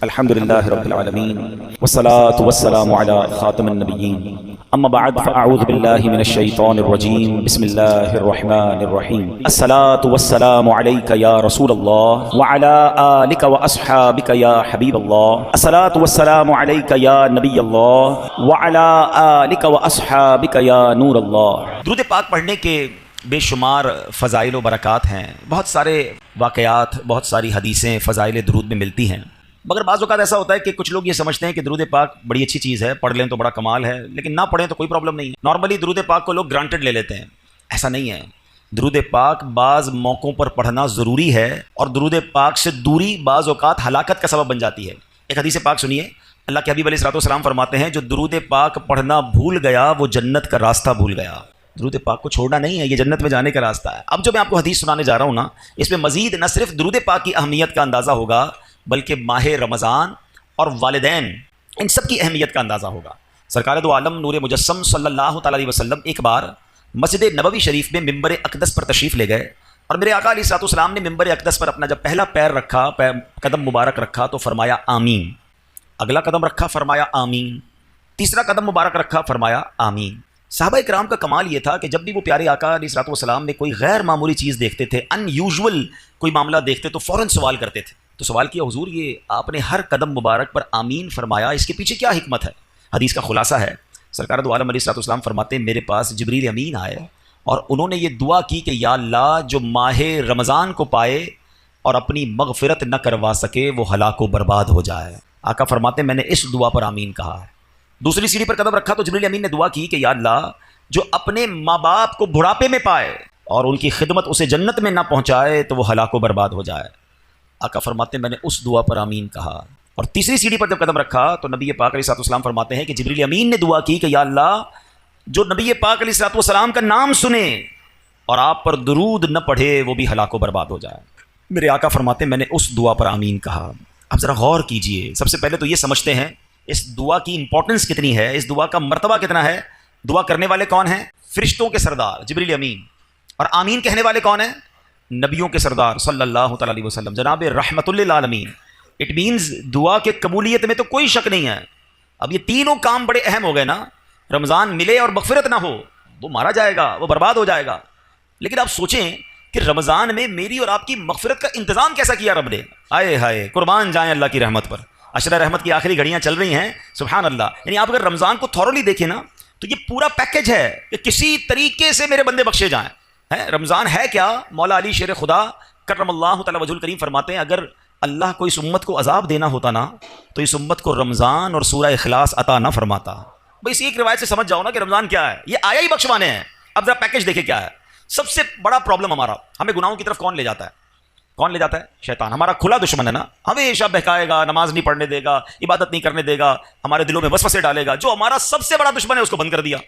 الحمد لله رب العالمين والصلاة والسلام على خاتم النبيين اما بعد فاعوذ بالله من الشيطان الرجيم بسم الله الرحمن الرحيم الصلاة والسلام عليك يا رسول الله وعلى آلك واصحابك يا حبيب الله الصلاة والسلام عليك يا نبي الله وعلى آلك واصحابك يا نور الله۔ درود پاک پڑھنے کے بے شمار فضائل و برکات ہیں، بہت سارے واقعات، بہت ساری حدیثیں فضائل درود میں ملتی ہیں، مگر بعض اوقات ایسا ہوتا ہے کہ کچھ لوگ یہ سمجھتے ہیں کہ درود پاک بڑی اچھی چیز ہے، پڑھ لیں تو بڑا کمال ہے، لیکن نہ پڑھیں تو کوئی پرابلم نہیں ہے۔ نارملی درود پاک کو لوگ گرانٹڈ لے لیتے ہیں، ایسا نہیں ہے۔ درود پاک بعض موقعوں پر پڑھنا ضروری ہے، اور درود پاک سے دوری بعض اوقات ہلاکت کا سبب بن جاتی ہے۔ ایک حدیث پاک سنیے، اللہ کے حبیب علیہ الصلوۃ والسلام فرماتے ہیں جو درود پاک پڑھنا بھول گیا وہ جنت کا راستہ بھول گیا۔ درود پاک کو چھوڑنا نہیں ہے، یہ جنت میں جانے کا راستہ ہے۔ اب جو میں آپ کو حدیث سنانے جا رہا ہوں نا، اس میں مزید نہ صرف درود پاک کی اہمیت کا اندازہ ہوگا، بلکہ ماہ رمضان اور والدین ان سب کی اہمیت کا اندازہ ہوگا۔ سرکار دو عالم نور مجسم صلی اللہ تعالی علیہ وسلم ایک بار مسجد نبوی شریف میں ممبر اقدس پر تشریف لے گئے، اور میرے آقا علیہ الصلوۃ والسلام نے ممبر اقدس پر اپنا جب پہلا پیر رکھا، قدم مبارک رکھا تو فرمایا آمین، اگلا قدم رکھا فرمایا آمین، تیسرا قدم مبارک رکھا فرمایا آمین۔ صحابہ کرام کا کمال یہ تھا کہ جب بھی وہ پیارے آقا علیہ الصلوۃ والسلام میں کوئی غیر معمولی چیز دیکھتے تھے، ان یوزول کوئی معاملہ دیکھتے تو فوراً سوال کرتے تھے۔ تو سوال کیا حضور یہ آپ نے ہر قدم مبارک پر آمین فرمایا، اس کے پیچھے کیا حکمت ہے؟ حدیث کا خلاصہ ہے، سرکار دو عالم علیہ الصلوۃ والسلام فرماتے ہیں میرے پاس جبریل امین آئے اور انہوں نے یہ دعا کی کہ یا اللہ جو ماہ رمضان کو پائے اور اپنی مغفرت نہ کروا سکے وہ ہلاک و برباد ہو جائے۔ آقا فرماتے ہیں میں نے اس دعا پر آمین کہا ہے۔ دوسری سیڑھی پر قدم رکھا تو جبریل امین نے دعا کی کہ یا اللہ جو اپنے ماں باپ کو بڑھاپے میں پائے اور ان کی خدمت اسے جنت میں نہ پہنچائے تو وہ ہلاک و برباد ہو جائے۔ آقا فرماتے ہیں میں نے اس دعا پر آمین کہا۔ اور تیسری سیڑھی پر جب قدم رکھا تو نبی پاک علیہ الصلوۃ والسلام فرماتے ہیں کہ جبریل امین نے دعا کی کہ یا اللہ جو نبی پاک علیہ الصلوۃ والسلام کا نام سنے اور آپ پر درود نہ پڑھے وہ بھی ہلاک و برباد ہو جائے۔ میرے آقا فرماتے ہیں میں نے اس دعا پر آمین کہا۔ اب ذرا غور کیجئے، سب سے پہلے تو یہ سمجھتے ہیں اس دعا کی امپورٹنس کتنی ہے، اس دعا کا مرتبہ کتنا ہے۔ دعا کرنے والے کون ہیں؟ فرشتوں کے سردار جبریل امین، اور آمین کہنے والے کون ہیں؟ نبیوں کے سردار صلی اللہ تعالی علیہ وسلم، جناب رحمت للعالمین۔ اٹ مینز دعا کے قبولیت میں تو کوئی شک نہیں ہے۔ اب یہ تینوں کام بڑے اہم ہو گئے نا، رمضان ملے اور مغفرت نہ ہو وہ مارا جائے گا، وہ برباد ہو جائے گا۔ لیکن آپ سوچیں کہ رمضان میں میری اور آپ کی مغفرت کا انتظام کیسا کیا رب نے۔ آئے ہائے قربان جائیں اللہ کی رحمت پر، عشرہ رحمت کی آخری گھڑیاں چل رہی ہیں، سبحان اللہ۔ یعنی آپ اگر رمضان کو تھورولی دیکھیں نا تو یہ پورا پیکج ہے کہ کسی طریقے سے میرے بندے بخشے جائیں۔ رمضان ہے کیا؟ مولا علی شیر خدا کرم اللہ تعالی وجہ الکریم فرماتے ہیں اگر اللہ کو اس امت کو عذاب دینا ہوتا نا تو اس امت کو رمضان اور سورہ اخلاص عطا نہ فرماتا۔ بس ایک روایت سے سمجھ جاؤ نا کہ رمضان کیا ہے، یہ آیا ہی بخشوانے ہیں۔ اب ذرا پیکج دیکھیں کیا ہے۔ سب سے بڑا پرابلم ہمارا، ہمیں گناہوں کی طرف کون لے جاتا ہے؟ کون لے جاتا ہے؟ شیطان، ہمارا کھلا دشمن ہے نا، ہمیشہ بہکائے گا، نماز نہیں پڑھنے دے گا، عبادت نہیں کرنے دے گا، ہمارے دلوں میں وسوسے ڈالے گا۔ جو ہمارا سب سے بڑا دشمن ہے اس کو بند کر دیا،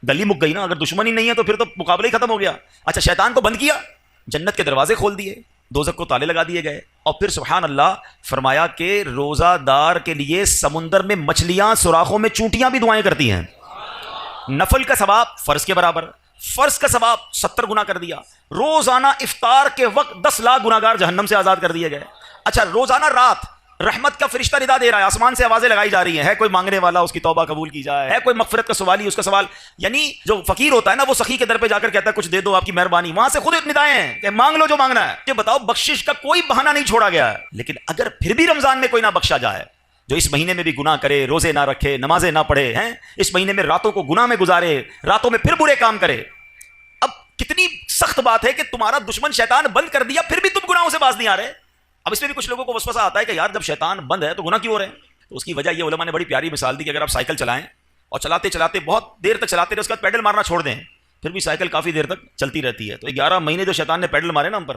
گلی مک گئی نا۔ اگر دشمن ہی نہیں ہے تو پھر تو مقابلہ ہی ختم ہو گیا۔ اچھا شیطان کو بند کیا، جنت کے دروازے کھول دیے، دوزخ کو تالے لگا دیے گئے، اور پھر سبحان اللہ فرمایا کہ روزہ دار کے لیے سمندر میں مچھلیاں سوراخوں میں چونٹیاں بھی دعائیں کرتی ہیں۔ نفل کا ثواب فرض کے برابر، فرض کا ثواب 70 گنا کر دیا۔ روزانہ افطار کے وقت 10 لاکھ گناہگار جہنم سے آزاد کر دیے گئے۔ اچھا روزانہ رات رحمت کا فرشتہ ندا دے رہا ہے، آسمان سے آوازیں لگائی جا رہی ہیں، ہے کوئی مانگنے والا اس کی توبہ قبول کی جائے، ہے کوئی مغفرت کا سوالی اس کا سوال۔ یعنی جو فقیر ہوتا ہے نا وہ سخی کے در پہ جا کر کہتا ہے کچھ دے دو آپ کی مہربانی، وہاں سے خود ندائیں ہیں کہ مانگ لو جو مانگنا ہے۔ یہ بتاؤ بخشش کا کوئی بہانہ نہیں چھوڑا گیا ہے۔ لیکن اگر پھر بھی رمضان میں کوئی نہ بخشا جائے، جو اس مہینے میں بھی گناہ کرے، روزے نہ رکھے، نمازیں نہ پڑھے، ہیں اس مہینے میں راتوں کو گناہ میں گزارے، راتوں میں پھر برے کام کرے، اب کتنی سخت بات ہے کہ تمہارا دشمن شیطان بند کر دیا پھر بھی تم گناہوں سے باز نہیں آ رہے۔ اب اس میں بھی کچھ لوگوں کو وسوسہ آتا ہے کہ یار جب شیطان بند ہے تو گناہ کیوں ہو رہے ہیں؟ تو اس کی وجہ یہ علماء نے بڑی پیاری مثال دی کہ اگر آپ سائیکل چلائیں اور چلاتے چلاتے بہت دیر تک چلاتے رہے، اس کے بعد پیڈل مارنا چھوڑ دیں، پھر بھی سائیکل کافی دیر تک چلتی رہتی ہے۔ تو 11 مہینے جو شیطان نے پیڈل مارے نا ہم پر،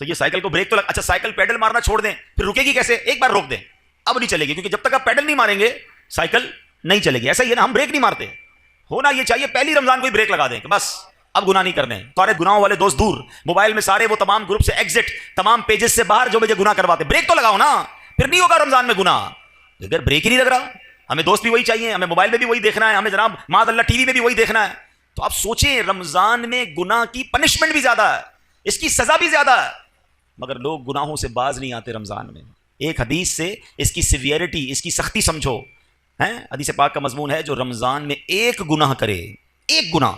تو یہ سائیکل کو بریک تو اچھا سائیکل پیڈل مارنا چھوڑ دیں پھر رکے گی کیسے؟ ایک بار روک دیں، اب نہیں چلے گی، کیونکہ جب تک آپ پیڈل نہیں ماریں گے سائیکل نہیں چلے گی۔ ایسا ہی ہے نا، ہم بریک نہیں مارتے، ہونا یہ چاہیے پہلی رمضان کو ہی بریک لگا دیں کہ بس اب گناہ نہیں کرنے۔ سارے گناہوں والے دوست دور، موبائل میں سارے وہ تمام گروپ سے ایگزٹ، تمام پیجز سے باہر جو مجھے گناہ کرواتے، بریک تو لگاؤ نا، پھر نہیں ہوگا رمضان میں گناہ۔ اگر بریک ہی نہیں لگ رہا، ہمیں دوست بھی وہی چاہیے، ہمیں موبائل میں بھی وہی دیکھنا ہے، ہمیں جناب معاذ اللہ ٹی وی میں بھی وہی دیکھنا ہے، تو آپ سوچیں رمضان میں گناہ کی پنشمنٹ بھی زیادہ ہے، اس کی سزا بھی زیادہ ہے، مگر لوگ گناہوں سے باز نہیں آتے رمضان میں۔ ایک حدیث سے اس کی سیویئرٹی، اس کی سختی سمجھو. حدیث پاک کا مضمون ہے جو رمضان میں ایک گناہ کرے، ایک گناہ،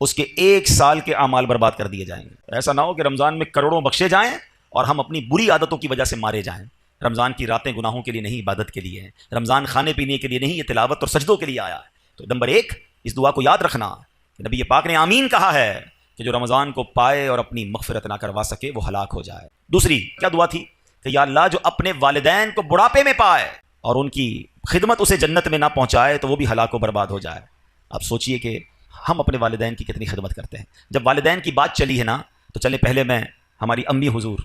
اس کے 1 سال کے اعمال برباد کر دیے جائیں گے. ایسا نہ ہو کہ رمضان میں کروڑوں بخشے جائیں اور ہم اپنی بری عادتوں کی وجہ سے مارے جائیں. رمضان کی راتیں گناہوں کے لیے نہیں، عبادت کے لیے ہیں. رمضان کھانے پینے کے لیے نہیں، یہ تلاوت اور سجدوں کے لیے آیا ہے. تو نمبر 1 اس دعا کو یاد رکھنا کہ نبی پاک نے آمین کہا ہے کہ جو رمضان کو پائے اور اپنی مغفرت نہ کروا سکے وہ ہلاک ہو جائے. دوسری کیا دعا تھی کہ یا اللہ جو اپنے والدین کو بڑھاپے میں پائے اور ان کی خدمت اسے جنت میں نہ پہنچائے تو وہ بھی ہلاک و برباد ہو جائے. اب سوچئے کہ ہم اپنے والدین کی کتنی خدمت کرتے ہیں. جب والدین کی بات چلی ہے نا تو چلے پہلے میں ہماری امی حضور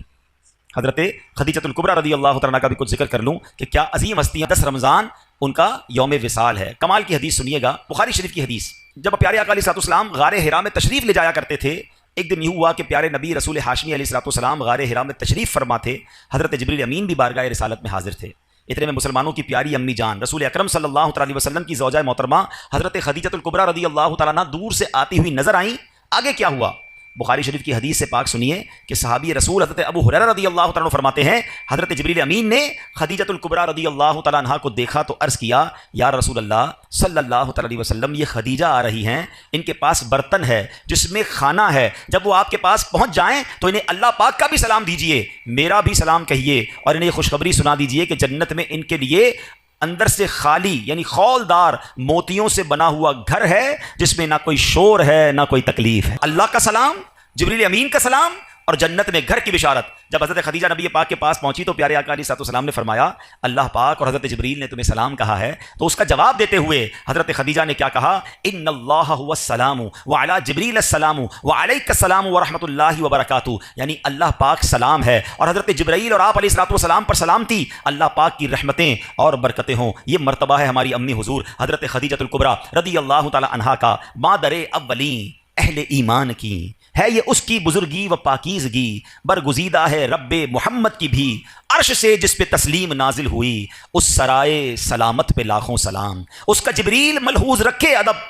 حضرت خدیجۃ الکبریٰ رضی اللہ تعالیٰ کا بھی کچھ ذکر کر لوں کہ کیا عظیم ہستیاں. 10 رمضان ان کا یوم وصال ہے. کمال کی حدیث سنیے گا، بخاری شریف کی حدیث. جب پیارے آقا علیہ السلام غار حرا میں تشریف لے جایا کرتے تھے، ایک دن یہ ہوا کہ پیارے نبی رسول ہاشمی علیہ السلام غار حرا میں تشریف فرما تھے. حضرت جبریل امین بھی بارگاہ رسالت میں حاضر تھے. اتنے میں مسلمانوں کی پیاری امی جان رسول اکرم صلی اللہ علیہ وسلم کی زوجہ محترمہ حضرت خدیجۃ الکبریٰ رضی اللہ تعالیٰ عنہ دور سے آتی ہوئی نظر آئیں. آگے کیا ہوا؟ بخاری شریف کی حدیث سے پاک سنیے کہ صحابی رسول حضرت ابو ہریرہ رضی اللہ تعالیٰ عنہ فرماتے ہیں حضرت جبریل امین نے خدیجۃ الکبریٰ رضی اللہ تعالیٰ عنہ کو دیکھا تو عرض کیا یا رسول اللہ صلی اللہ تعالیٰ علیہ وسلم، یہ خدیجہ آ رہی ہیں، ان کے پاس برتن ہے جس میں کھانا ہے. جب وہ آپ کے پاس پہنچ جائیں تو انہیں اللہ پاک کا بھی سلام دیجئے، میرا بھی سلام کہیے، اور انہیں خوشخبری سنا دیجئے کہ جنت میں ان کے لیے اندر سے خالی یعنی خولدار موتیوں سے بنا ہوا گھر ہے جس میں نہ کوئی شور ہے نہ کوئی تکلیف ہے. اللہ کا سلام، جبریل امین کا سلام اور جنت میں گھر کی بشارت. جب حضرت خدیجہ نبی پاک کے پاس پہنچی تو پیارے آقا علیہ السلام نے فرمایا اللہ پاک اور حضرت جبریل نے تمہیں سلام کہا ہے. تو اس کا جواب دیتے ہوئے حضرت خدیجہ نے کیا کہا؟ ان اللہ هو السلام وعلی جبریل السلام وعلیک السلام ورحمۃ اللہ وبرکاتہ. یعنی اللہ پاک سلام ہے اور حضرت جبرائیل اور آپ علیہ السلام پر سلامتی، اللہ پاک کی رحمتیں اور برکتیں ہوں. یہ مرتبہ ہے ہماری امی حضور حضرت خدیجۃ الکبریٰ رضی اللہ تعالی عنہا کا، مادر اولین اہل ایمان کی ہے. یہ اس کی بزرگی و پاکیزگی برگزیدہ ہے رب محمد کی بھی، عرش سے جس پہ تسلیم نازل ہوئی اس سرائے سلامت پہ لاکھوں سلام. اس کا جبریل ملحوظ رکھے ادب،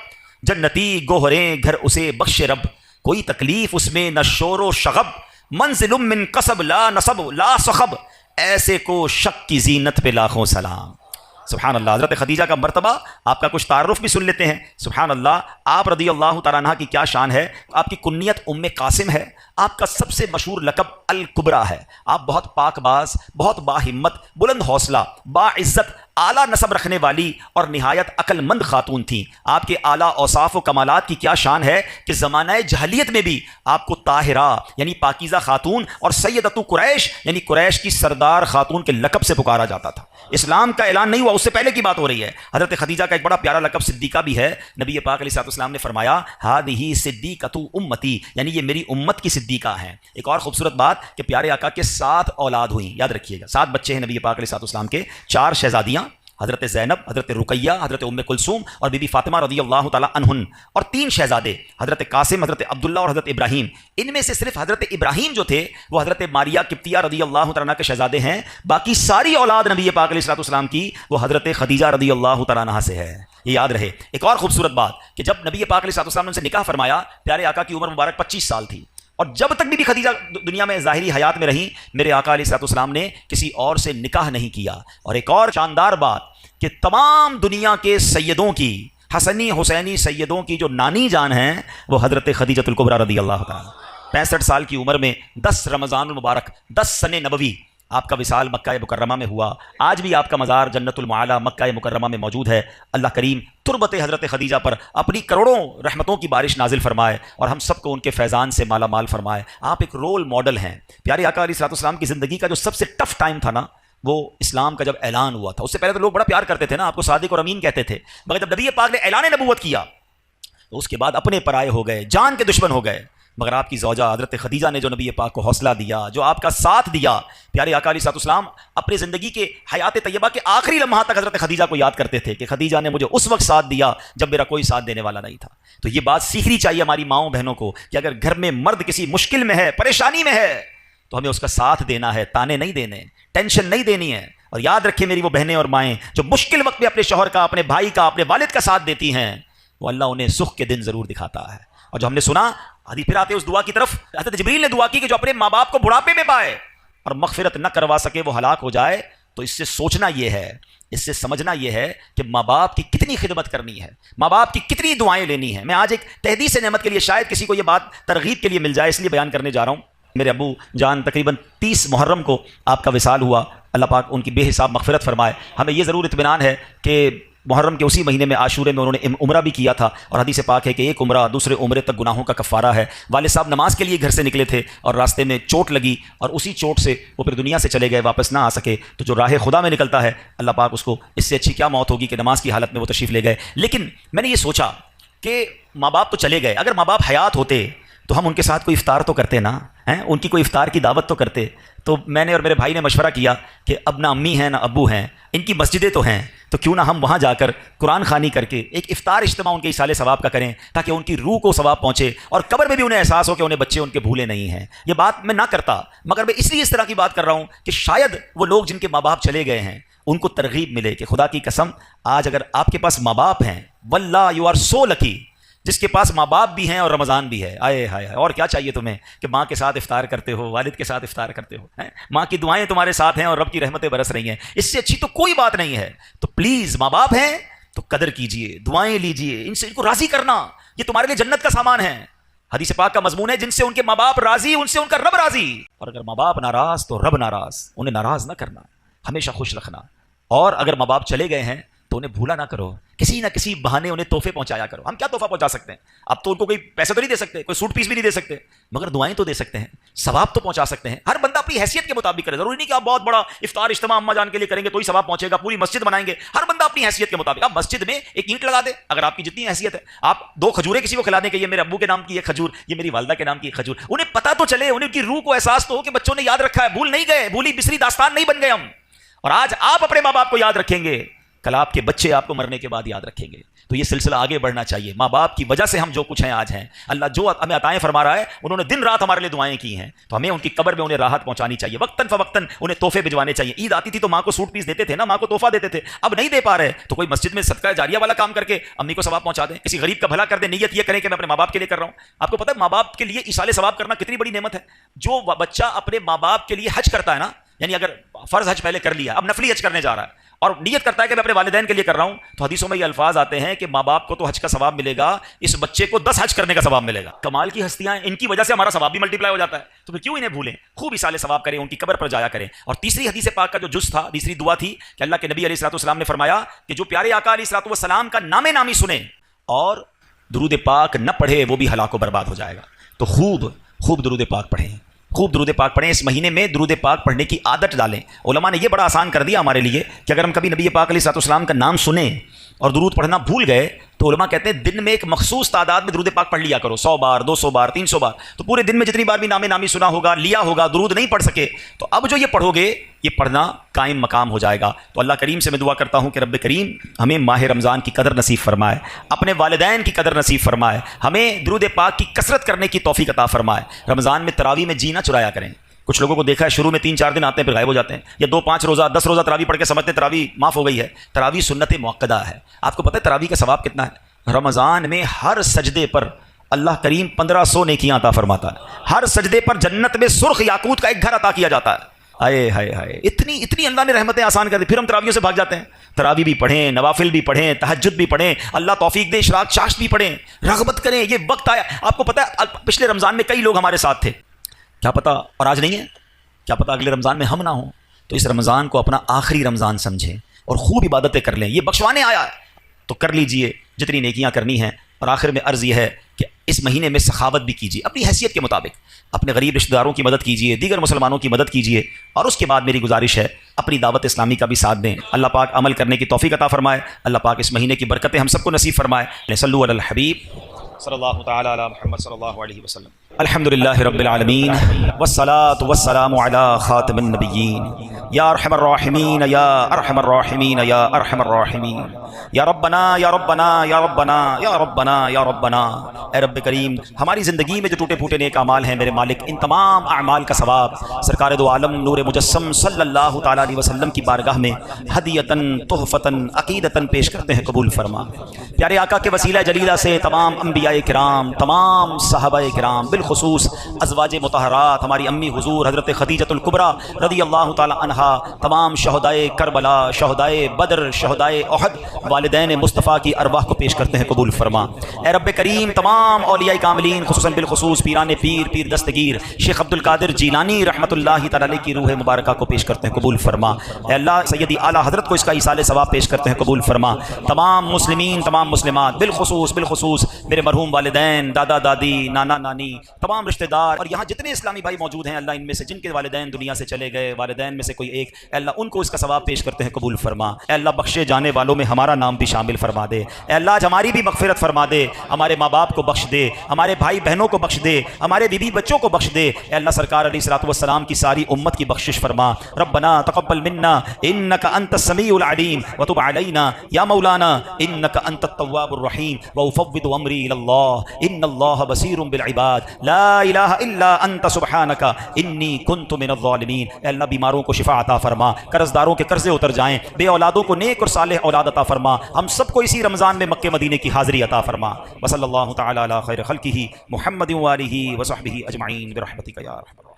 جنتی گوہریں گھر اسے بخش رب، کوئی تکلیف اس میں نہ شور و شغب، منزل من قصب لا نصب لا صخب، ایسے کو شک کی زینت پہ لاکھوں سلام. سبحان اللہ. حضرت خدیجہ کا مرتبہ، آپ کا کچھ تعارف بھی سن لیتے ہیں. سبحان اللہ. آپ رضی اللہ تعالیٰ عنہ کی کیا شان ہے. آپ کی کنیت ام قاسم ہے، آپ کا سب سے مشہور لقب الکبریٰ ہے. آپ بہت پاک باز، بہت باہمت، بلند حوصلہ، باعزت، اعلیٰ نسب رکھنے والی اور نہایت عقل مند خاتون تھیں. آپ کے اعلیٰ اوصاف و کمالات کی کیا شان ہے کہ زمانہ جہلیت میں بھی آپ کو طاہرہ یعنی پاکیزہ خاتون اور سیدۃ قریش یعنی قریش کی سردار خاتون کے لقب سے پکارا جاتا تھا. اسلام کا اعلان نہیں ہوا اس سے پہلے کی بات ہو رہی ہے. حضرت خدیجہ کا ایک بڑا پیارا لقب صدیقہ بھی ہے. نبی پاک علیہ السلام نے فرمایا ہذہ صدیقۃ امتی، یعنی یہ میری امت کی صدیقہ ہیں. ایک اور خوبصورت بات کہ پیارے آقا کے 7 اولاد ہوئیں، یاد رکھیے گا. 7 بچے ہیں نبی پاک علیہ السلام کے. 4 شہزادیاں حضرت زینب، حضرت رقیہ، حضرت ام کلثوم اور بی بی فاطمہ رضی اللہ تعالی عنہن، اور 3 شہزادے حضرت قاسم، حضرت عبداللہ اور حضرت ابراہیم. ان میں سے صرف حضرت ابراہیم جو تھے وہ حضرت ماریہ قبطیہ رضی اللہ تعالیٰ عنہ کے شہزادے ہیں. باقی ساری اولاد نبی پاک علیہ السلام کی وہ حضرت خدیجہ رضی اللہ تعالیٰ عنہ سے ہے. یہ یاد رہے. ایک اور خوبصورت بات کہ جب نبی پاک علیہ السلام نے ان سے نکاح فرمایا، پیارے آقا کی عمر مبارک 25 سال تھی، اور جب تک بھی خدیجہ دنیا میں ظاہری حیات میں رہیں میرے آقا علیہ السلام نے کسی اور سے نکاح نہیں کیا. اور ایک اور شاندار بات کہ تمام دنیا کے سیدوں کی، حسنی حسینی سیدوں کی جو نانی جان ہیں وہ حضرت خدیجۃ الکبریٰ رضی اللہ تعالیٰ. 65 سال کی عمر میں 10 رمضان المبارک 10 سن نبوی آپ کا وصال مکہ مکرمہ میں ہوا. آج بھی آپ کا مزار جنت المعالی مکہ مکرمہ میں موجود ہے. اللہ کریم تربت حضرت خدیجہ پر اپنی کروڑوں رحمتوں کی بارش نازل فرمائے اور ہم سب کو ان کے فیضان سے مالا مال فرمائے. آپ ایک رول ماڈل ہیں. پیارے آقا علیہ السلام کی زندگی کا جو سب سے ٹف ٹائم تھا نا، وہ اسلام کا جب اعلان ہوا تھا. اس سے پہلے تو لوگ بڑا پیار کرتے تھے نا، آپ کو صادق اور امین کہتے تھے، مگر جب نبی پاک نے اعلان نبوت کیا تو اس کے بعد اپنے پرائے ہو گئے، جان کے دشمن ہو گئے. مگر آپ کی زوجہ حضرت خدیجہ نے جو نبی پاک کو حوصلہ دیا، جو آپ کا ساتھ دیا. پیارے آقا علیہ السلام اپنی زندگی کے حیات طیبہ کے آخری لمحات تک حضرت خدیجہ کو یاد کرتے تھے کہ خدیجہ نے مجھے اس وقت ساتھ دیا جب میرا کوئی ساتھ دینے والا نہیں تھا. تو یہ بات سیکھنی چاہیے ہماری ماؤں بہنوں کو کہ اگر گھر میں مرد کسی مشکل میں ہے، پریشانی میں ہے، تو ہمیں اس کا ساتھ دینا ہے، تانے نہیں دینے، ٹینشن نہیں دینی ہے. اور یاد رکھیں میری وہ بہنیں اور مائیں جو مشکل وقت میں اپنے شوہر کا، اپنے بھائی کا، اپنے والد کا ساتھ دیتی ہیں، وہ اللہ انہیں سکھ کے دن ضرور دکھاتا ہے. اور جو ہم نے سنا حدیث پھر آتے اس دعا کی طرف، حضرت جبریل نے دعا کی کہ جو اپنے ماں باپ کو بڑھاپے میں پائے اور مغفرت نہ کروا سکے وہ ہلاک ہو جائے. تو اس سے سوچنا یہ ہے، اس سے سمجھنا یہ ہے کہ ماں باپ کی کتنی خدمت کرنی ہے، ماں باپ کی کتنی دعائیں لینی ہیں۔ میں آج ایک تحدیث نعمت کے لیے، شاید کسی کو یہ بات ترغیب کے لیے مل جائے، اس لیے بیان کرنے جا رہا ہوں۔ میرے ابو جان تقریباً 30 محرم کو آپ کا وصال ہوا، اللہ پاک ان کی بے حساب مغفرت فرمائے۔ ہمیں یہ ضرور اطمینان ہے کہ محرم کے اسی مہینے میں عاشورے میں انہوں نے عمرہ بھی کیا تھا، اور حدیث پاک ہے کہ ایک عمرہ دوسرے عمرے تک گناہوں کا کفارہ ہے۔ والد صاحب نماز کے لیے گھر سے نکلے تھے اور راستے میں چوٹ لگی، اور اسی چوٹ سے وہ پھر دنیا سے چلے گئے، واپس نہ آ سکے۔ تو جو راہ خدا میں نکلتا ہے، اللہ پاک اس کو اس سے اچھی کیا موت ہوگی کہ نماز کی حالت میں وہ تشریف لے گئے۔ لیکن میں نے یہ سوچا کہ ماں باپ تو چلے گئے، اگر ماں باپ حیات ہوتے تو ہم ان کے ساتھ کوئی افطار تو کرتے نا، ان کی کوئی افطار کی دعوت تو کرتے۔ تو میں نے اور میرے بھائی نے مشورہ کیا کہ اب نہ امی ہیں نہ ابو ہیں، ان کی مسجدیں تو ہیں، تو کیوں نہ ہم وہاں جا کر قرآن خوانی کر کے ایک افطار اجتماع ان کے ایصال ثواب کا کریں، تاکہ ان کی روح کو ثواب پہنچے اور قبر میں بھی انہیں احساس ہو کہ انہیں بچے ان کے بھولے نہیں ہیں۔ یہ بات میں نہ کرتا، مگر میں اس لیے اس طرح کی بات کر رہا ہوں کہ شاید وہ لوگ جن کے ماں باپ چلے گئے ہیں ان کو ترغیب ملے کہ خدا کی قسم آج اگر آپ کے پاس ماں باپ ہیں، واللہ یو آر سو لکی، جس کے پاس ماں باپ بھی ہیں اور رمضان بھی ہے، آئے ہائے اور کیا چاہیے تمہیں کہ ماں کے ساتھ افطار کرتے ہو، والد کے ساتھ افطار کرتے ہو، ماں کی دعائیں تمہارے ساتھ ہیں اور رب کی رحمتیں برس رہی ہیں، اس سے اچھی تو کوئی بات نہیں ہے۔ تو پلیز ماں باپ ہیں تو قدر کیجئے، دعائیں لیجئے، ان سے ان کو راضی کرنا، یہ تمہارے لیے جنت کا سامان ہے۔ حدیث پاک کا مضمون ہے، جن سے ان کے ماں باپ راضی ان سے ان کا رب راضی، اور اگر ماں باپ ناراض تو رب ناراض، انہیں ناراض نہ کرنا، ہمیشہ خوش رکھنا۔ اور اگر ماں باپ چلے گئے ہیں تو انہیں بھولا نہ کرو، کسی نہ کسی بہانے انہیں تحفے پہنچایا کرو۔ ہم کیا تحفہ پہنچا سکتے ہیں؟ اب تو ان کو کوئی پیسے تو نہیں دے سکتے، کوئی سوٹ پیس بھی نہیں دے سکتے، مگر دعائیں تو دے سکتے ہیں، ثواب تو پہنچا سکتے ہیں۔ ہر بندہ اپنی حیثیت کے مطابق کرے، ضروری نہیں کہ آپ بہت بڑا افطار اجتماع اماں جان کے لیے کریں گے تو ہی ثواب پہنچے گا، پوری مسجد بنائیں گے، ہر بندہ اپنی حیثیت کے مطابق۔ آپ مسجد میں ایک اینٹ لگا دیں، اگر آپ کی جتنی حیثیت ہے، آپ 2 کھجوریں کسی کو کھلا دیں کہ یہ میرے ابو کے نام کی ایک کھجور، یہ میری والدہ کے نام کی ایک کھجور، انہیں پتہ تو چلے، انہیں کی روح کو احساس تو ہو کہ بچوں نے یاد رکھا ہے، بھول نہیں گئے، بھولی بسری داستان نہیں بن گئے ہم۔ اور آج آپ اپنے ماں باپ کو یاد رکھیں گے، کل آپ کے بچے آپ کو مرنے کے بعد یاد رکھیں گے۔ تو یہ سلسلہ آگے بڑھنا چاہیے۔ ماں باپ کی وجہ سے ہم جو کچھ ہیں آج ہیں، اللہ جو ہمیں عطائیں فرما رہا ہے، انہوں نے دن رات ہمارے لیے دعائیں کی ہیں، تو ہمیں ان کی قبر میں انہیں راحت پہنچانی چاہیے، وقتاً فوقتاً انہیں تحفے بھجوانے چاہیے۔ عید آتی تھی تو ماں کو سوٹ پیس دیتے تھے نا، ماں کو تحفہ دیتے تھے، اب نہیں دے پا رہے تو کوئی مسجد میں صدقہ جاریہ والا کام کر کے امی کو ثواب پہنچا دیں، کسی غریب کا بھلا کر دیں، نیت یہ کریں کہ میں اپنے ماں باپ کے لیے کر رہا ہوں۔ آپ کو پتہ ہے ماں باپ کے لیے ایصال ثواب کرنا کتنی بڑی نعمت ہے؟ جو بچہ اپنے ماں باپ کے لیے حج کرتا ہے نا، یعنی اگر فرض حج پہلے کر لیا، اب نفلی حج کرنے جا رہا ہے اور نیت کرتا ہے کہ میں اپنے والدین کے لیے کر رہا ہوں، تو حدیثوں میں یہ الفاظ آتے ہیں کہ ماں باپ کو تو حج کا ثواب ملے گا، اس بچے کو 10 حج کرنے کا ثواب ملے گا۔ کمال کی ہستیاں، ان کی وجہ سے ہمارا ثواب بھی ملٹی پلائی ہو جاتا ہے، تو پھر کیوں انہیں بھولیں؟ خوب ایصال ثواب کریں، ان کی قبر پر جایا کریں۔ اور تیسری حدیث پاک کا جو جز تھا، تیسری دعا تھی کہ اللہ کے نبی علیہ الصلوۃ والسلام نے فرمایا کہ جو پیارے آقا علیہ الصلوۃ والسلام کا نام نامی سنے اور درود پاک نہ پڑھے وہ بھی ہلاک و برباد ہو جائے گا۔ تو خوب درود پاک پڑھیں، خوب درود پاک پڑھیں، اس مہینے میں درود پاک پڑھنے کی عادت ڈالیں۔ علماء نے یہ بڑا آسان کر دیا ہمارے لیے کہ اگر ہم کبھی نبی پاک علیہ الصلوۃ والسلام کا نام سنیں اور درود پڑھنا بھول گئے تو علماء کہتے ہیں دن میں ایک مخصوص تعداد میں درود پاک پڑھ لیا کرو، 100 بار، 200 بار، 300 بار، تو پورے دن میں جتنی بار بھی نام نامی سنا ہوگا، لیا ہوگا، درود نہیں پڑھ سکے تو اب جو یہ پڑھو گے یہ پڑھنا قائم مقام ہو جائے گا۔ تو اللہ کریم سے میں دعا کرتا ہوں کہ رب کریم ہمیں ماہ رمضان کی قدر نصیب فرمائے، اپنے والدین کی قدر نصیب فرمائے، ہمیں درود پاک کی کثرت کرنے کی توفیق عطا فرمائے۔ رمضان میں تراویح میں جینا چرایا کریں۔ کچھ لوگوں کو دیکھا ہے شروع میں 3-4 دن آتے ہیں پھر غائب ہو جاتے ہیں، یا 2-5 روزہ 10 روزہ تراویح پڑھ کے سمجھتے ہیں تراویح معاف ہو گئی ہے۔ تراویح سنت مؤکدہ ہے۔ آپ کو پتہ ہے تراویح کا ثواب کتنا ہے؟ رمضان میں ہر سجدے پر اللہ کریم 1500 نیکیاں عطا فرماتا ہے، ہر سجدے پر جنت میں سرخ یاقوت کا ایک گھر عطا کیا جاتا ہے۔ آئے ہائے ہائے، اتنی اللہ نے رحمتیں آسان کر دی، پھر ہم تراویحوں سے بھاگ جاتے ہیں۔ تراویح بھی پڑھیں، نوافل بھی پڑھیں، تہجد بھی پڑھیں، اللہ توفیق دے اشراق چاشت بھی پڑھیں، رغبت کریں۔ یہ وقت آیا، آپ کو پتہ ہے پچھلے رمضان میں کئی لوگ ہمارے ساتھ تھے، کیا پتہ اور آج نہیں ہے، کیا پتہ اگلے رمضان میں ہم نہ ہوں۔ تو اس رمضان کو اپنا آخری رمضان سمجھیں اور خوب عبادتیں کر لیں، یہ بخشوانے آیا ہے تو کر لیجئے جتنی نیکیاں کرنی ہیں۔ اور آخر میں عرض یہ ہے کہ اس مہینے میں سخاوت بھی کیجیے اپنی حیثیت کے مطابق، اپنے غریب رشتہ داروں کی مدد کیجیے، دیگر مسلمانوں کی مدد کیجیے، اور اس کے بعد میری گزارش ہے اپنی دعوت اسلامی کا بھی ساتھ دیں۔ اللہ پاک عمل کرنے کی توفیق عطا فرمائے، اللہ پاک اس مہینے کی برکتیں ہم سب کو نصیب فرمائے۔ صلو علی الحبیب صلی اللہ تعالی علی محمد صلی اللہ علیہ وسلم۔ الحمدللہ رب العالمین والصلاة والسلام علی خاتم النبیین یا ارحم الراحمین یا ارحم الراحمین یا ارحم الراحمین یا ربنا یا ربنا یا ربنا یا ربنا یا ربنا۔ اے رب کریم ہماری زندگی میں جو ٹوٹے پھوٹے نیک اعمال ہیں میرے مالک، ان تمام اعمال کا ثواب سرکار دو عالم نور مجسم صلی اللہ تعالی علیہ وسلم کی بارگاہ میں ہدیتاً تحفتاً عقیدتاً پیش کرتے ہیں، قبول فرما۔ پیارے آقا کے وسیلہ جلیلہ سے تمام انبیاء کرام، تمام صحابہ کرام، بالخصوص ازواج مطہرات ہماری امی حضور حضرت خدیجۃ الکبریٰ رضی اللہ تعالی عنہا، تمام شہدائے کربلا، شہدائے بدر، شہدائے احد، والدین مصطفیٰ کی ارواح کو پیش کرتے ہیں، قبول فرما۔ اے رب کریم تمام اولیاء کاملین خصوصاً بالخصوص پیران پیر، پیر دستگیر شیخ عبد القادر جیلانی رحمۃ اللہ تعالی علیہ کی روح مبارکہ کو پیش کرتے ہیں، قبول فرما۔ اے اللہ سیدی اعلیٰ حضرت کو اس کا ایصال ثواب پیش کرتے ہیں، قبول فرما۔ تمام مسلمین، تمام مسلمات، بالخصوص میرے مرحوم والدین، دادا دادی، نانا نانی، تمام رشتہ دار اور یہاں جتنے اسلامی بھائی موجود ہیں، اللہ ان میں سے جن کے والدین دنیا سے چلے گئے، والدین میں سے کوئی ایک، اے اللہ ان کو اس کا ثواب پیش کرتے ہیں، قبول فرما۔ اے اللہ بخشے جانے والوں میں ہمارا نام بھی شامل فرما دے۔ اے اللہ آج ہماری بھی مغفرت فرما دے، ہمارے ماں باپ کو بخش دے، ہمارے بھائی بہنوں کو بخش دے، ہمارے بیوی بچوں کو بخش دے۔ اے اللہ سرکار علیہ الصلوۃ والسلام کی ساری امت کی بخشش فرما۔ ربنا تقبل منا انك انت السميع العليم وتب علينا يا مولانا انك انت التواب الرحيم وافوض امري الى الله ان الله بصير بالعباد لا اله الا انت سبحانك اني كنت من الظالمين۔ اے اللہ بیماروں کو شفا عطا فرما، قرض داروں کے قرضے اتر جائیں، بے اولادوں کو نیک اور صالح اولاد عطا فرما، ہم سب کو اسی رمضان میں مکہ مدینے کی حاضری عطا فرما۔ وصلی اللہ تعالی علی خیر خلقہ محمد وآلہ وصحبہ اجمعین برحمتک یا ارحم۔